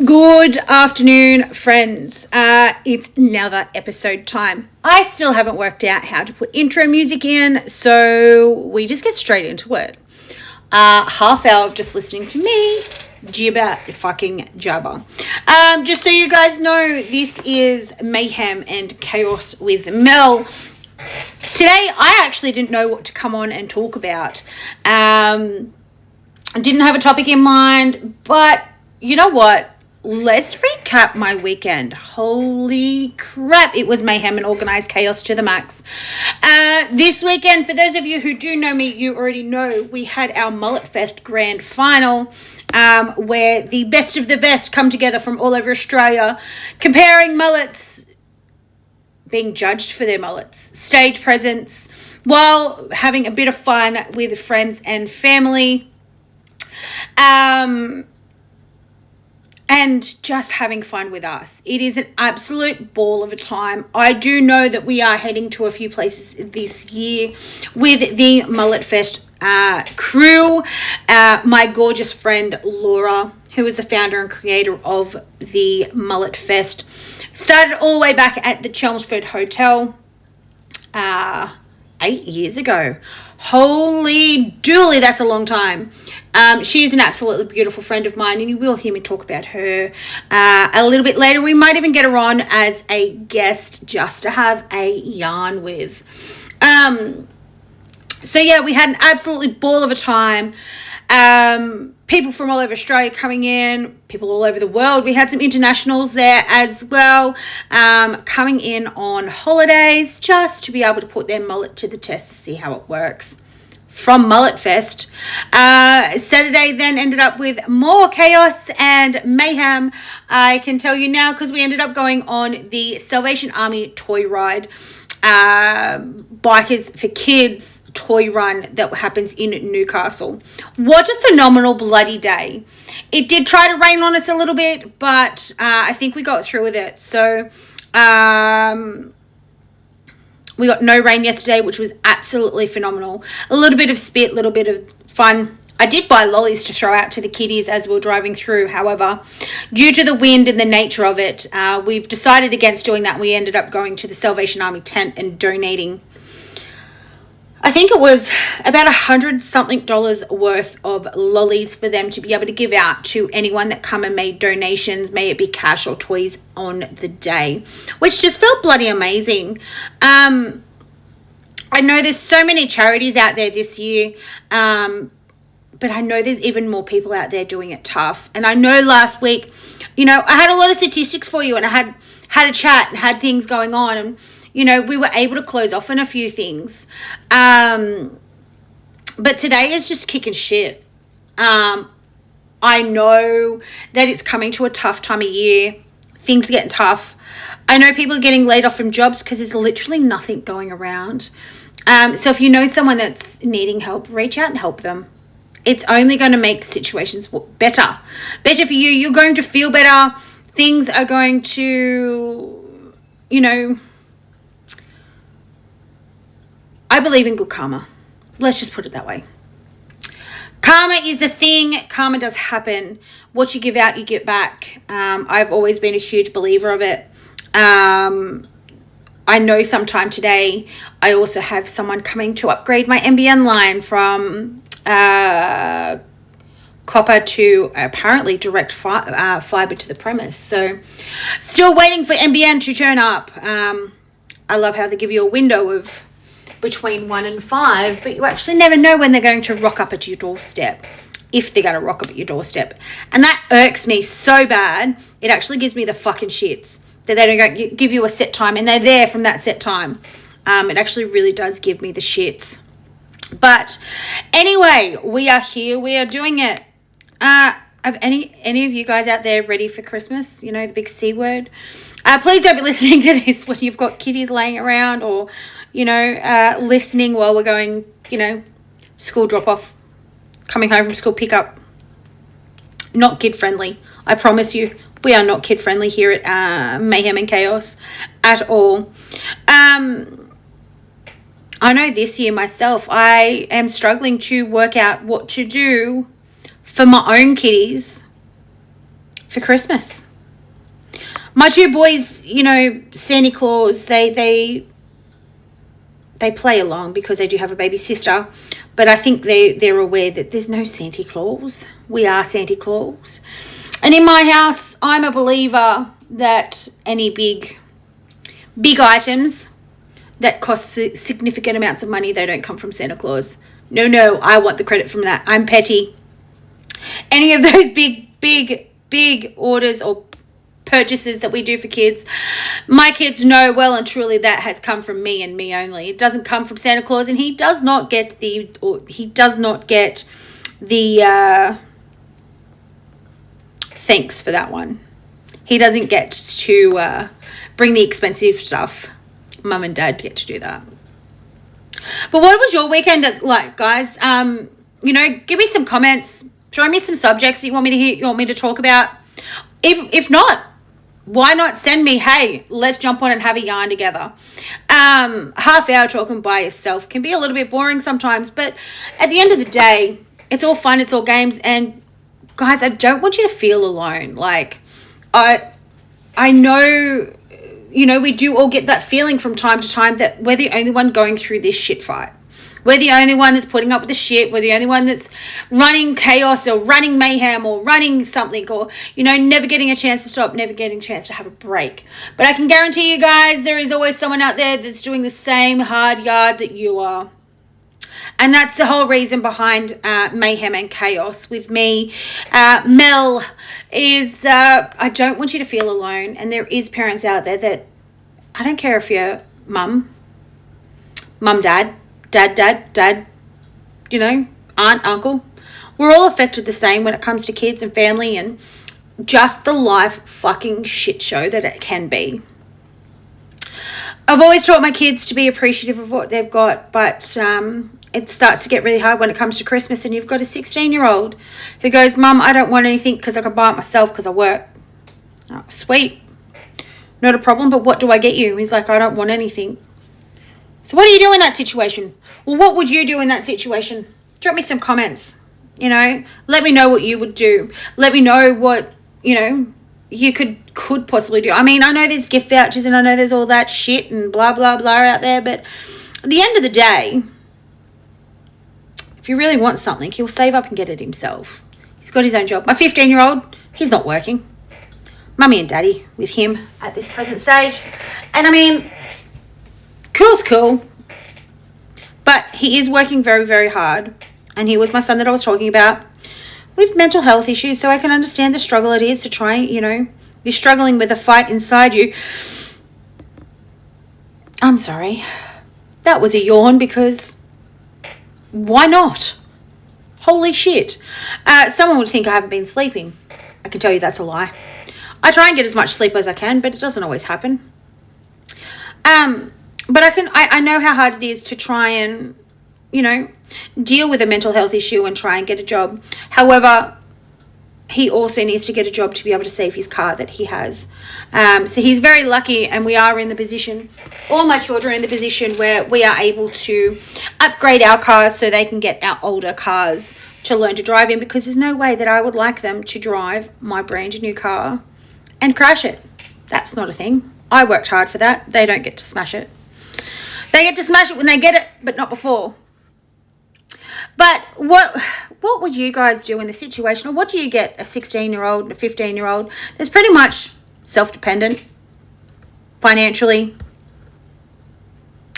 Good afternoon, friends. It's now that episode time. I still haven't worked out how to put intro music in, so we just get straight into it. Half hour of just listening to me jibber fucking jabber. Just so you guys know, this is Mayhem and Chaos with Mel. Today, I actually didn't know what to come on and talk about. I didn't have a topic in mind, but you know what? Let's recap my weekend. Holy crap, it was mayhem and organized chaos to the max. This weekend, for those of you who do know me, you already know we had our Mulletfest grand final, where the best of the best come together from all over Australia, comparing mullets, being judged for their mullets, stage presence, while having a bit of fun with friends and family. And just having fun with us. It is an absolute ball of a time. I do know that we are heading to a few places this year with the Mulletfest crew. My gorgeous friend Laura, who is the founder and creator of the Mulletfest, started all the way back at the Chelmsford Hotel 8 years ago. Holy dooly, that's a long time. She is an absolutely beautiful friend of mine, and you will hear me talk about her a little bit later. We might even get her on as a guest just to have a yarn with. So yeah, we had an absolutely ball of a time. People from all over Australia coming in, people all over the world. We had some internationals there as well, coming in on holidays just to be able to put their mullet to the test to see how it works. From Mulletfest. Saturday then ended up with more chaos and mayhem. I can tell you now because we ended up going on the Salvation Army toy ride. Bikers for Kids toy run that happens in Newcastle. What a phenomenal bloody day. It did try to rain on us a little bit, but I think we got through with it. So we got no rain yesterday, which was absolutely phenomenal. A little bit of spit, a little bit of fun. I did buy lollies to throw out to the kiddies as we were driving through. However, due to the wind and the nature of it, we've decided against doing that. We ended up going to the Salvation Army tent and donating, I think it was about $100-something worth of lollies for them to be able to give out to anyone that come and made donations, may it be cash or toys on the day, which just felt bloody amazing. I know there's so many charities out there this year, but I know there's even more people out there doing it tough. And I know last week, I had a lot of statistics for you, and I had a chat and had things going on, and we were able to close off on a few things. But today is just kicking shit. I know that it's coming to a tough time of year. Things are getting tough. I know people are getting laid off from jobs because there's literally nothing going around. So if you know someone that's needing help, reach out and help them. It's only going to make situations better. Better for you. You're going to feel better. Things are going to, I believe in good karma. Let's just put it that way. Karma is a thing. Karma does happen. What you give out, you get back. I've always been a huge believer of it. I know sometime today I also have someone coming to upgrade my NBN line from copper to apparently direct fiber to the premise. So still waiting for NBN to turn up. I love how they give you a window of between 1 and 5, but you actually never know when they're going to rock up at your doorstep, if they're going to rock up at your doorstep. And that irks me so bad. It actually gives me the fucking shits that they don't give you a set time and they're there from that set time. It actually really does give me the shits. But anyway, we are here. We are doing it. Are any of you guys out there ready for Christmas? The big C word. Please don't be listening to this when you've got kiddies laying around or, listening while we're going, school drop off, coming home from school pickup. Not kid friendly. I promise you, we are not kid friendly here at Mayhem and Chaos at all. I know this year myself, I am struggling to work out what to do for my own kiddies for Christmas. My two boys, you know, Santa Claus, they play along because they do have a baby sister, but I think they're aware that there's no Santa Claus. We are Santa Claus. And in my house, I'm a believer that any big items that cost significant amounts of money, they don't come from Santa Claus. No, I want the credit from that. I'm petty. Any of those big orders or purchases that we do for kids, my kids know well and truly that has come from me and me only. It doesn't come from Santa Claus, and he does not get the thanks for that one. He doesn't get to bring the expensive stuff. Mum and Dad get to do that. But what was your weekend like, guys? You know, give me some comments. Throw me some subjects that you want me to hear, you want me to talk about. If not, why not send me, hey, let's jump on and have a yarn together. Half hour talking by yourself can be a little bit boring sometimes, but at the end of the day, it's all fun, it's all games, and guys, I don't want you to feel alone. Like, I know, you know, we do all get that feeling from time to time that we're the only one going through this shit fight. We're the only one that's putting up with the shit. We're the only one that's running chaos or running mayhem or running something, or, you know, never getting a chance to stop, never getting a chance to have a break. But I can guarantee you guys, there is always someone out there that's doing the same hard yard that you are. And that's the whole reason behind mayhem and chaos with me. Mel is, I don't want you to feel alone. And there is parents out there that, I don't care if you're mum, dad, you know, aunt, uncle. We're all affected the same when it comes to kids and family and just the life fucking shit show that it can be. I've always taught my kids to be appreciative of what they've got, but it starts to get really hard when it comes to Christmas, and you've got a 16-year-old who goes, Mum, I don't want anything because I can buy it myself because I work. Oh, sweet. Not a problem, but what do I get you? He's like, I don't want anything. So what do you do in that situation? Well, what would you do in that situation? Drop me some comments, you know. Let me know what you would do. Let me know what, you know, you could possibly do. I mean, I know there's gift vouchers and I know there's all that shit and blah, blah, blah out there. But at the end of the day, if he really wants something, he'll save up and get it himself. He's got his own job. My 15-year-old, he's not working. Mummy and Daddy with him at this present stage. And I mean, cool's cool, but he is working very, very hard. And he was my son that I was talking about with mental health issues, so I can understand the struggle it is to try, you know, you're struggling with a fight inside you. I'm sorry. That was a yawn because why not? Holy shit. Someone would think I haven't been sleeping. I can tell you that's a lie. I try and get as much sleep as I can, but it doesn't always happen. But I know how hard it is to try and, you know, deal with a mental health issue and try and get a job. However, he also needs to get a job to be able to save his car that he has. So he's very lucky, and we are in the position, all my children are in the position where we are able to upgrade our cars so they can get our older cars to learn to drive in, because there's no way that I would like them to drive my brand new car and crash it. That's not a thing. I worked hard for that. They don't get to smash it. They get to smash it when they get it, but not before. But what would you guys do in the situation? Or what do you get a 16-year-old and a 15-year-old that's pretty much self-dependent financially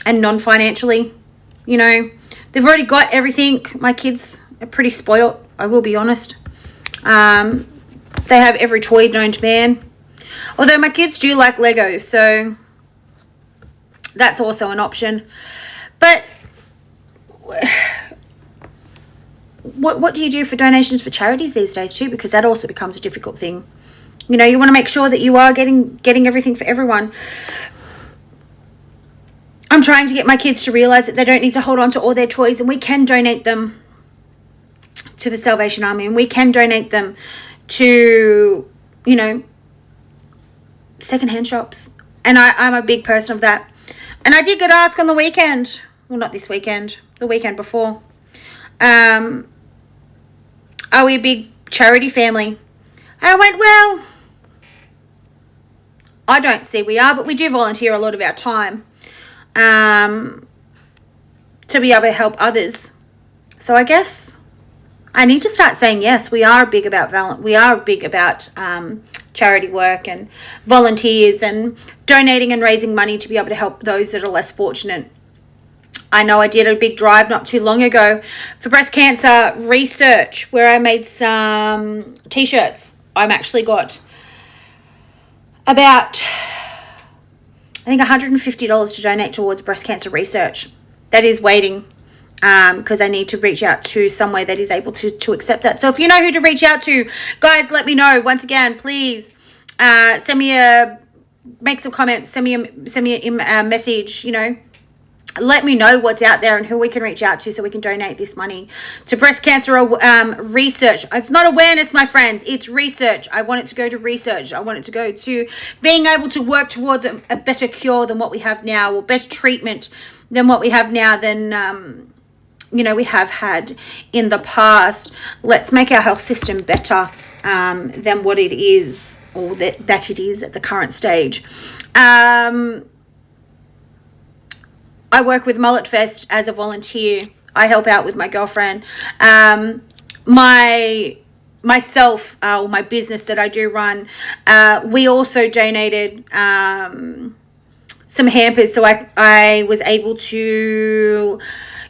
and non-financially? You know, they've already got everything. My kids are pretty spoilt, I will be honest. They have every toy known to man. Although my kids do like Legos, so that's also an option. But what do you do for donations for charities these days too? Because that also becomes a difficult thing. You know, you want to make sure that you are getting everything for everyone. I'm trying to get my kids to realize that they don't need to hold on to all their toys, and we can donate them to the Salvation Army, and we can donate them to, you know, secondhand shops. And I'm a big person of that. And I did get asked on the weekend, well, not this weekend, the weekend before, are we a big charity family? And I went, well, I don't see we are, but we do volunteer a lot of our time to be able to help others. So I guess I need to start saying yes. We are big about charity work and volunteers and donating and raising money to be able to help those that are less fortunate. I know I did a big drive not too long ago for breast cancer research where I made some t-shirts. I've actually got about, I think, $150 to donate towards breast cancer research. That is waiting because I need to reach out to somewhere that is able to accept that. So if you know who to reach out to, guys, let me know. Once again, please make some comments, send me a message, let me know what's out there and who we can reach out to so we can donate this money to breast cancer research. It's not awareness, my friends. It's research. I want it to go to research. I want it to go to being able to work towards a better cure than what we have now, or better treatment than what we have now than, we have had in the past. Let's make our health system better than what it is, or that it is at the current stage. I work with Mulletfest as a volunteer. I help out with my girlfriend. My business that I do run, we also donated some hampers. So I was able to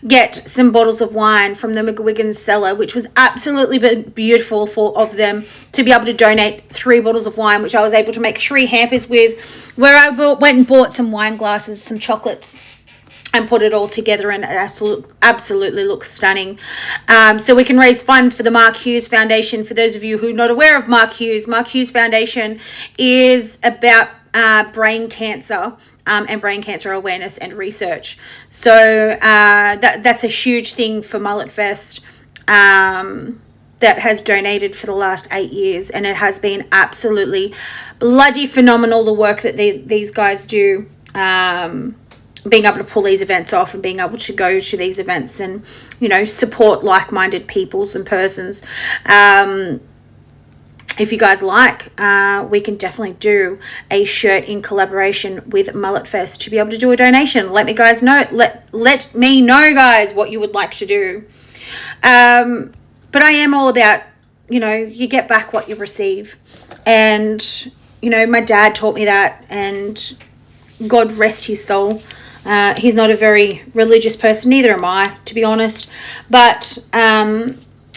get some bottles of wine from the McGuigan's cellar, which was absolutely beautiful of them to be able to donate 3 bottles of wine, which I was able to make 3 hampers with, where I went and bought some wine glasses, some chocolates, and put it all together, and it absolutely looks stunning. So we can raise funds for the Mark Hughes Foundation. For those of you who are not aware of Mark Hughes Foundation is about brain cancer and brain cancer awareness and research. So that's a huge thing for Mulletfest that has donated for the last 8 years, and it has been absolutely bloody phenomenal, the work that these guys do. Being able to pull these events off and being able to go to these events and, support like-minded peoples and persons. If you guys like, we can definitely do a shirt in collaboration with Mulletfest to be able to do a donation. Let me know, guys, what you would like to do. But I am all about, you get back what you receive. And, my dad taught me that, and God rest his soul. He's not a very religious person, neither am I, to be honest. But,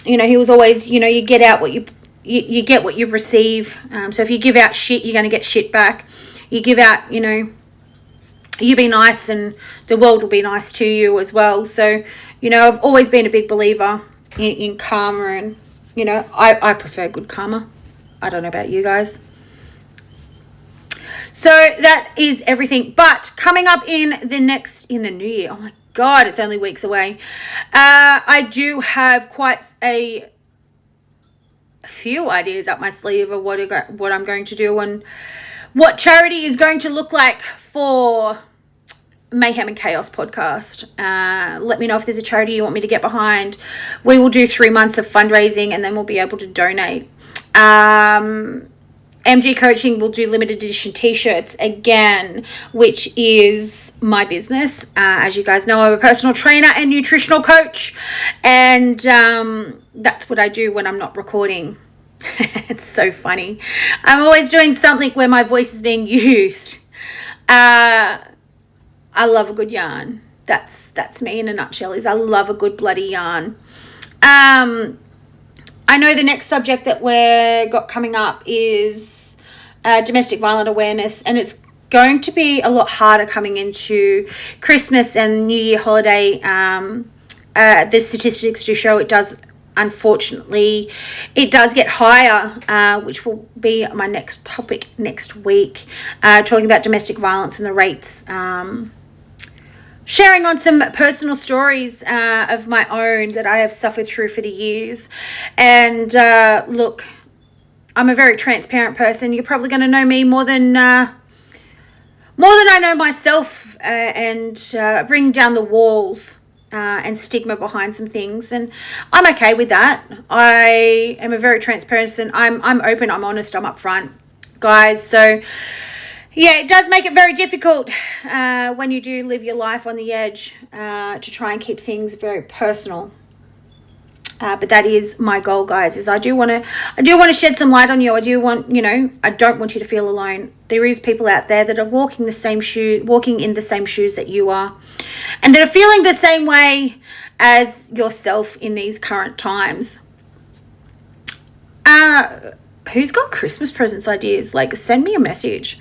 he was always, you get out what you get what you receive. So if you give out shit, you're going to get shit back. You give out, you be nice and the world will be nice to you as well. So, I've always been a big believer in karma, and, I prefer good karma. I don't know about you guys. So that is everything. But coming up in the new year, oh my God, it's only weeks away. I do have quite a few ideas up my sleeve of what I'm going to do and what charity is going to look like for Mayhem and Chaos podcast. Let me know if there's a charity you want me to get behind. We will do 3 months of fundraising, and then we'll be able to donate. MG Coaching will do limited edition t-shirts again, which is my business. As you guys know, I'm a personal trainer and nutritional coach, and that's what I do when I'm not recording. It's so funny. I'm always doing something where my voice is being used. I love a good yarn. That's me in a nutshell. I love a good bloody yarn. I know the next subject that we're got coming up is domestic violence awareness, and it's going to be a lot harder coming into Christmas and New Year holiday. The statistics do show it does, unfortunately, it does get higher, which will be my next topic next week, talking about domestic violence and the rates. Sharing on some personal stories of my own that I have suffered through for the years. And look, I'm a very transparent person. You're probably going to know me more than I know myself, and bring down the walls and stigma behind some things. And I'm okay with that. I am a very transparent person. I'm open, I'm honest, I'm upfront, guys. So Yeah, it does make it very difficult when you do live your life on the edge to try and keep things very personal. But that is my goal, guys, is I do want to shed some light on you. I do want, I don't want you to feel alone. There is people out there that are walking in the same shoes that you are, and that are feeling the same way as yourself in these current times. Who's got Christmas presents ideas? Like, send me a message.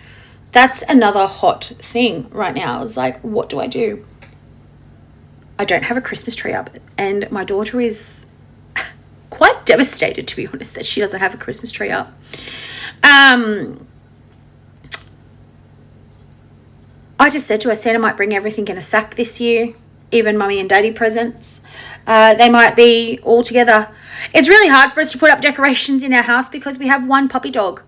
That's another hot thing right now. It's like, what do I do? I don't have a Christmas tree up, and my daughter is quite devastated, to be honest, that she doesn't have a Christmas tree up. I just said to her, Santa might bring everything in a sack this year, even mummy and daddy presents. They might be all together. It's really hard for us to put up decorations in our house because we have one puppy dog.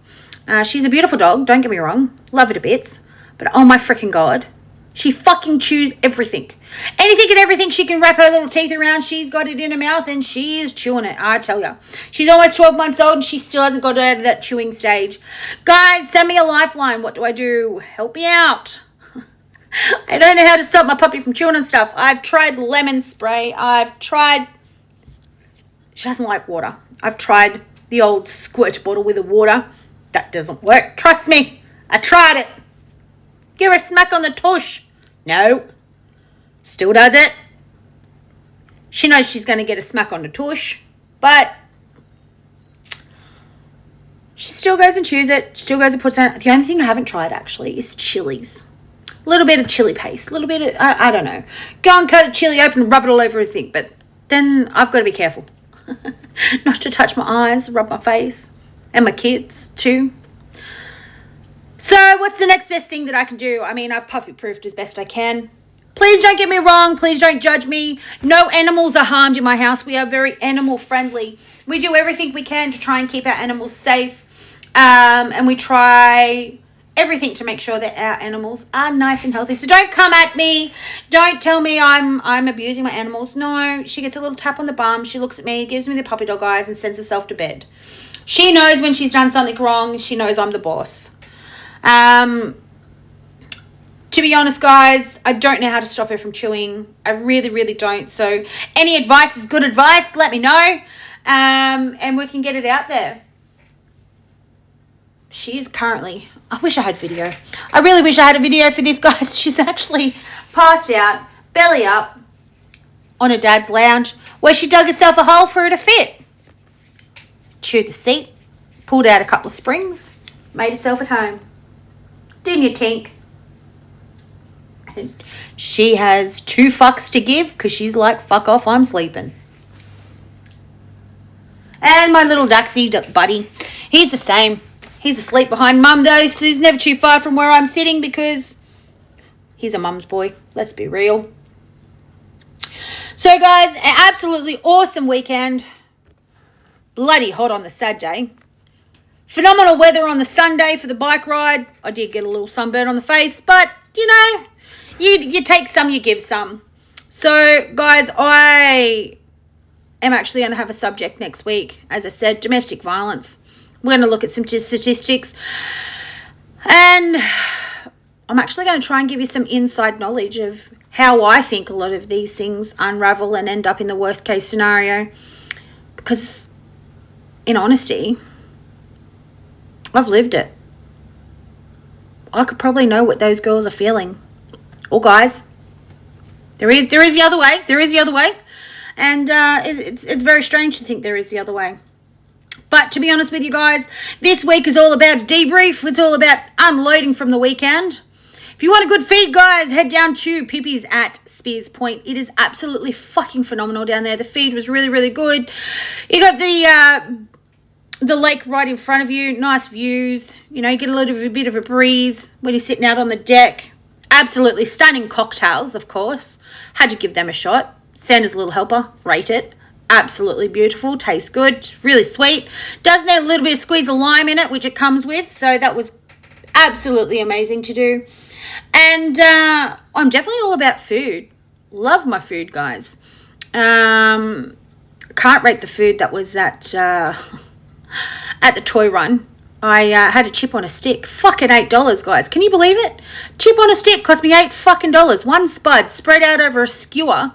She's a beautiful dog, don't get me wrong. Love her to bits. But oh my freaking God, she fucking chews everything. Anything and everything she can wrap her little teeth around, she's got it in her mouth and she is chewing it, I tell you. She's almost 12 months old and she still hasn't got out of that chewing stage. Guys, send me a lifeline. What do I do? Help me out. I don't know how to stop my puppy from chewing and stuff. I've tried lemon spray. She doesn't like water. I've tried the old squirt bottle with the water. That doesn't work. Trust me. I tried it. Give her a smack on the tush. No. Still does it. She knows she's going to get a smack on the tush, but she still goes and chews it. Still goes and puts it on. The only thing I haven't tried, actually, is chilies. A little bit of chili paste. A little bit of, I don't know. Go and cut a chili open and rub it all over everything. But then I've got to be careful. Not to touch my eyes, rub my face. And my kids, too. So what's the next best thing that I can do? I mean, I've puppy-proofed as best I can. Please don't get me wrong. Please don't judge me. No animals are harmed in my house. We are very animal-friendly. We do everything we can to try and keep our animals safe. And we try everything to make sure that our animals are nice and healthy. So don't come at me. Don't tell me I'm abusing my animals. No, she gets a little tap on the bum. She looks at me, gives me the puppy dog eyes, and sends herself to bed. She knows when she's done something wrong. She knows I'm the boss. To be honest, guys, I don't know how to stop her from chewing. I really, really don't. So any advice is good advice. Let me know. And we can get it out there. She's currently, I wish I had video. I really wish I had a video for this, guys. She's actually passed out, belly up, on her dad's lounge, where she dug herself a hole for her to fit. Chewed the seat, pulled out a couple of springs, made herself at home. Didn't you, Tink? And she has 2 fucks to give because she's like, fuck off, I'm sleeping. And my little Daxie buddy, he's the same. He's asleep behind mum though, so he's never too far from where I'm sitting because he's a mum's boy. Let's be real. So guys, an absolutely awesome weekend. Bloody hot on the Saturday. Phenomenal weather on the Sunday for the bike ride. I did get a little sunburn on the face, but you know, you take some, you give some. So guys, I am actually going to have a subject next week. As I said, domestic violence. We're going to look at some statistics. And I'm actually going to try and give you some inside knowledge of how I think a lot of these things unravel and end up in the worst case scenario. Because, in honesty, I've lived it. I could probably know what those girls are feeling. Or guys. There is the other way. There is the other way. And it's very strange to think there is the other way. But to be honest with you guys, this week is all about a debrief. It's all about unloading from the weekend. If you want a good feed, guys, head down to Pippi's at Spears Point. It is absolutely fucking phenomenal down there. The feed was really, really good. You got the lake right in front of you. Nice views. You know, you get a bit of a breeze when you're sitting out on the deck. Absolutely stunning cocktails, of course. Had to give them a shot. Santa's Little Helper. Rate it. Absolutely beautiful. Tastes good. Really sweet. Does need a little bit of squeeze of lime in it, which it comes with. So that was absolutely amazing to do. And I'm definitely all about food. Love my food, guys. Can't rate the food that was at the toy run. I had a chip on a stick. Fucking $8, guys. Can you believe it? Chip on a stick cost me $8 One spud spread out over a skewer.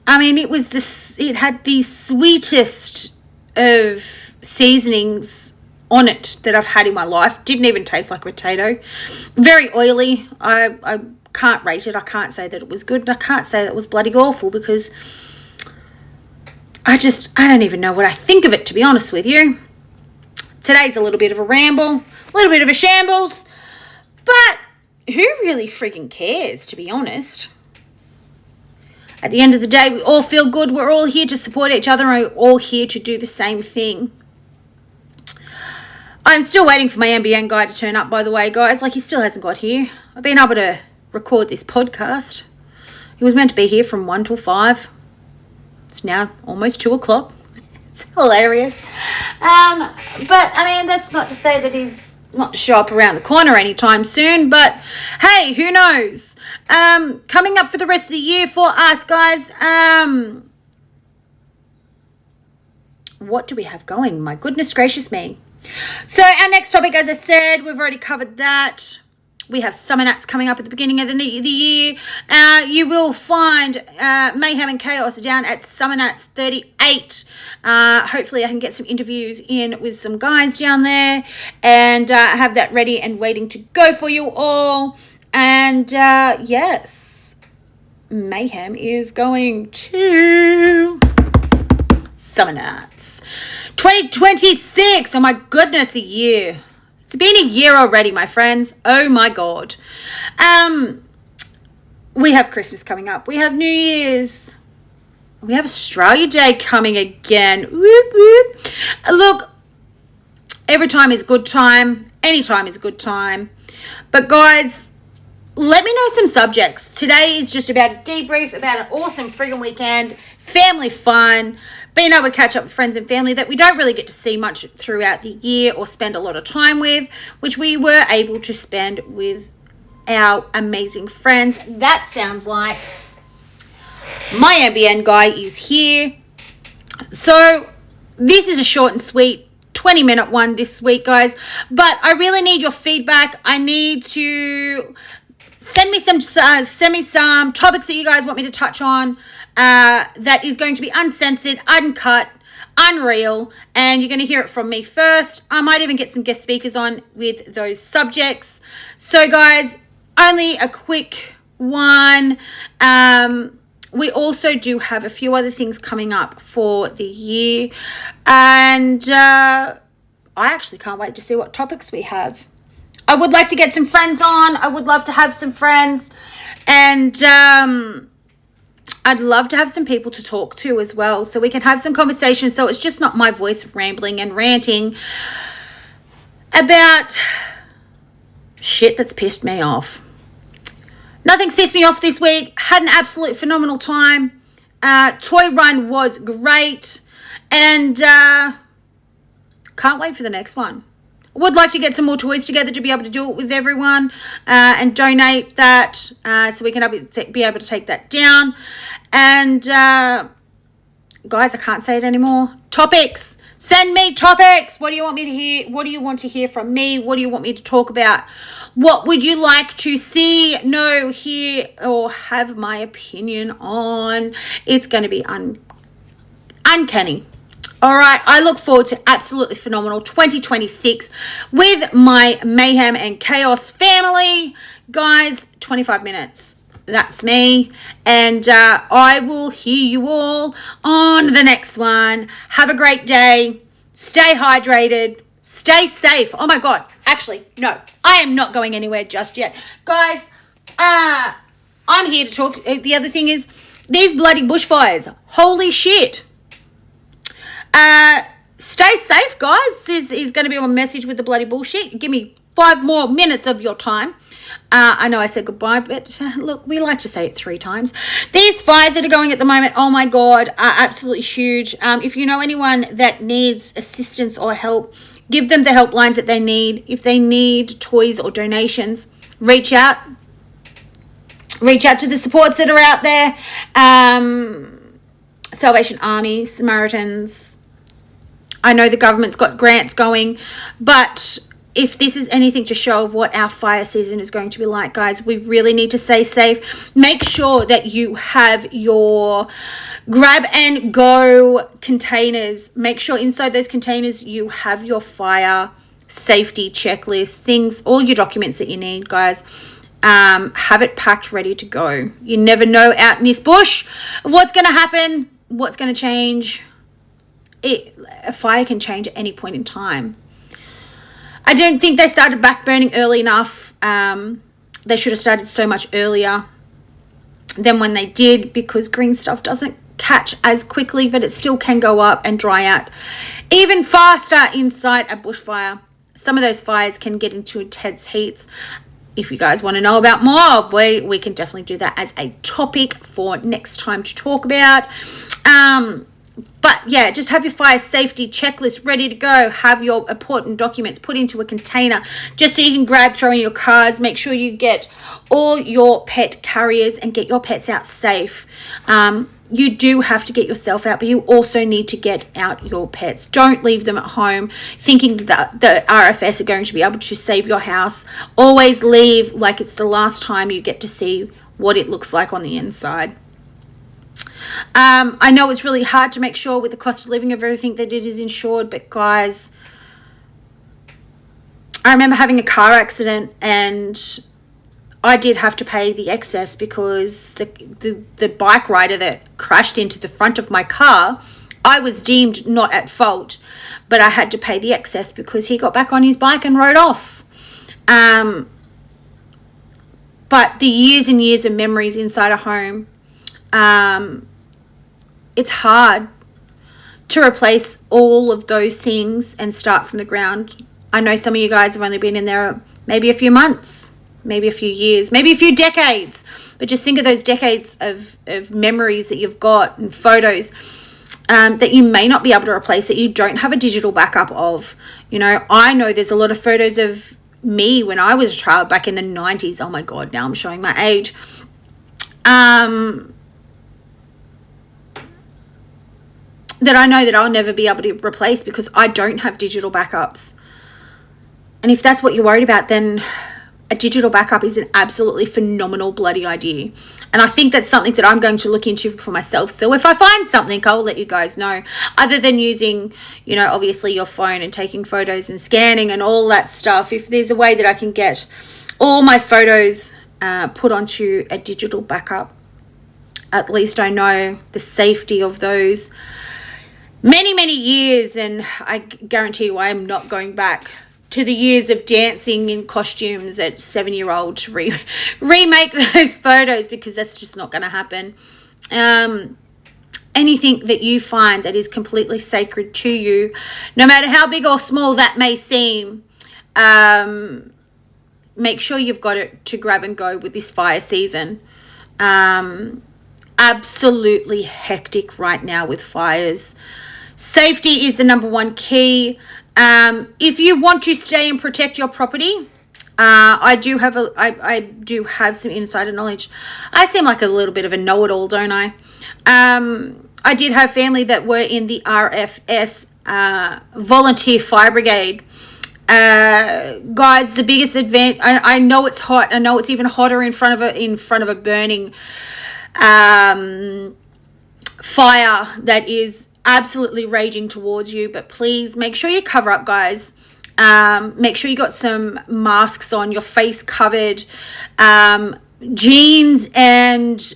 I mean, it had the sweetest of seasonings on it that I've had in my life. Didn't even taste like a potato. Very oily. I can't rate it. I can't say that it was good, and I can't say that it was bloody awful, because I don't even know what I think of it, to be honest with you. Today's a little bit of a ramble, a little bit of a shambles, but who really freaking cares, to be honest? At the end of the day, we all feel good. We're all here to support each other, and we're all here to do the same thing. I'm still waiting for my NBN guy to turn up, by the way, guys. Like, he still hasn't got here. I've been able to record this podcast. He was meant to be here from 1 till 5. It's now almost 2 o'clock. It's hilarious. But, I mean, that's not to say that he's not to show up around the corner anytime soon. But, hey, who knows? Coming up for the rest of the year for us, guys. What do we have going? My goodness gracious me. So, our next topic, as I said, we've already covered that. We have Summer Nats coming up at the beginning of the year. You will find Mayhem and Chaos down at Summer Nats 38. Hopefully I can get some interviews in with some guys down there, and have that ready and waiting to go for you all. And yes, Mayhem is going to Summer Nats 2026. Oh my goodness, the year. It's been a year already, my friends. Oh my God. We have Christmas coming up. We have New Year's. We have Australia Day coming again. Whoop, whoop. Look, every time is a good time. Any time is a good time. But guys, let me know some subjects. Today is just about a debrief, about an awesome friggin' weekend, family fun, being able to catch up with friends and family that we don't really get to see much throughout the year or spend a lot of time with, which we were able to spend with our amazing friends. That sounds like my NBN guy is here. So this is a short and sweet 20-minute one this week, guys, but I really need your feedback. I need to send me some topics that you guys want me to touch on, that is going to be uncensored, uncut, unreal, and you're going to hear it from me first. I might even get some guest speakers on with those subjects. So guys, only a quick one. We also do have a few other things coming up for the year, and I actually can't wait to see what topics we have. I would like to get some friends on. I would love to have some friends, and I'd love to have some people to talk to as well, so we can have some conversations, so it's just not my voice rambling and ranting about shit that's pissed me off. Nothing's pissed me off this week. Had an absolute phenomenal time. Toy run was great, and can't wait for the next one. Would like to get some more toys together to be able to do it with everyone, and donate that, so we can be able to take that down. And guys, I can't say it anymore. Topics. Send me topics. What do you want me to hear? What do you want to hear from me? What do you want me to talk about? What would you like to see, know, hear, or have my opinion on? It's going to be uncanny. All right, I look forward to absolutely phenomenal 2026 with my Mayhem and Chaos family. Guys, 25 minutes. That's me. And I will hear you all on the next one. Have a great day. Stay hydrated. Stay safe. Oh, my God. Actually, no, I am not going anywhere just yet. Guys, I'm here to talk. The other thing is these bloody bushfires. Holy shit. Stay safe, guys. This is going to be my message with the bloody bullshit. Give me 5 more minutes of your time. I know I said goodbye, but look, we like to say it 3 times. These fires that are going at the moment, oh my God, are absolutely huge. If you know anyone that needs assistance or help, give them the helplines that they need. If they need toys or donations, reach out. Reach out to the supports that are out there. Salvation Army, Samaritans, I know the government's got grants going, but if this is anything to show of what our fire season is going to be like, guys, we really need to stay safe. Make sure that you have your grab and go containers. Make sure inside those containers you have your fire safety checklist, things, all your documents that you need, guys. Have it packed, ready to go. You never know out in this bush of what's going to happen, what's going to change. A fire can change at any point in time. I don't think they started back burning early enough. They should have started so much earlier than when they did, because green stuff doesn't catch as quickly, but it still can go up and dry out even faster inside a bushfire. Some of those fires can get into intense heats. If you guys want to know about more, we can definitely do that as a topic for next time to talk about. But yeah, just have your fire safety checklist ready to go. Have your important documents put into a container just so you can grab, throw in your cars. Make sure you get all your pet carriers and get your pets out safe. You do have to get yourself out, but you also need to get out your pets. Don't leave them at home thinking that the RFS are going to be able to save your house. Always leave like it's the last time you get to see what it looks like on the inside. I know it's really hard to make sure with the cost of living of everything that it is insured, but guys, I remember having a car accident and I did have to pay the excess because the bike rider that crashed into the front of my car, I was deemed not at fault, but I had to pay the excess because he got back on his bike and rode off. But the years and years of memories inside a home, it's hard to replace all of those things and start from the ground. I know some of you guys have only been in there maybe a few months, maybe a few years, maybe a few decades, but just think of those decades of memories that you've got and photos that you may not be able to replace, that you don't have a digital backup of. You know, I know there's a lot of photos of me when I was a child back in the 90s. Oh my God, now I'm showing my age. That I know that I'll never be able to replace because I don't have digital backups. And if that's what you're worried about, then a digital backup is an absolutely phenomenal bloody idea. And I think that's something that I'm going to look into for myself. So if I find something, I'll let you guys know. Other than using, you know, obviously your phone and taking photos and scanning and all that stuff, if there's a way that I can get all my photos put onto a digital backup, at least I know the safety of those many years. And I guarantee you I am not going back to the years of dancing in costumes at 7-year-old to remake those photos, because that's just not going to happen. Anything that you find that is completely sacred to you, no matter how big or small that may seem, make sure you've got it to grab and go with this fire season. Absolutely hectic right now with fires. Safety is the number one key. If you want to stay and protect your property, I do have some insider knowledge. I seem like a little bit of a know-it-all, don't I? I did have family that were in the RFS volunteer fire brigade. Guys, the biggest advantage, I know it's hot. I know it's even hotter in front of a burning fire that is absolutely raging towards you, but please make sure you cover up, guys. Make sure you got some masks on, your face covered, jeans and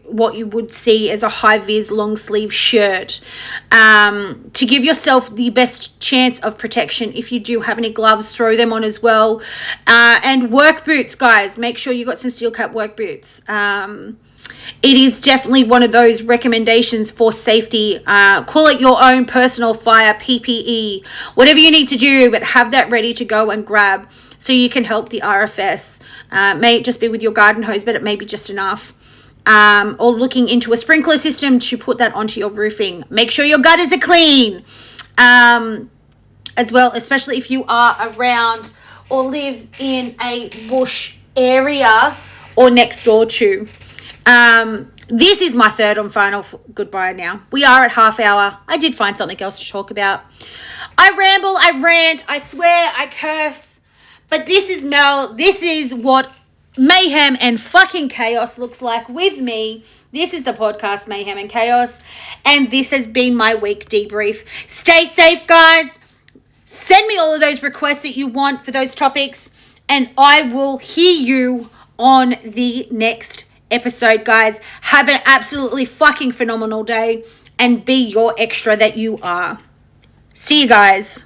what you would see as a high-vis long-sleeve shirt, to give yourself the best chance of protection. If you do have any gloves, throw them on as well, and work boots, guys. Make sure you got some steel cap work boots. It is definitely one of those recommendations for safety. Call it your own personal fire PPE, whatever you need to do, but have that ready to go and grab so you can help the RFS. May it just be with your garden hose, but it may be just enough. Or looking into a sprinkler system to put that onto your roofing. Make sure your gutters are clean as well, especially if you are around or live in a bush area or next door to. This is my third and final goodbye now. We are at half hour. I did find something else to talk about. I ramble, I rant, I swear, I curse. But this is Mel. This is what mayhem and fucking chaos looks like with me. This is the podcast Mayhem and Chaos. And this has been my week debrief. Stay safe, guys. Send me all of those requests that you want for those topics. And I will hear you on the next episode, guys. Have an absolutely fucking phenomenal day and be your extra that you are. See you guys.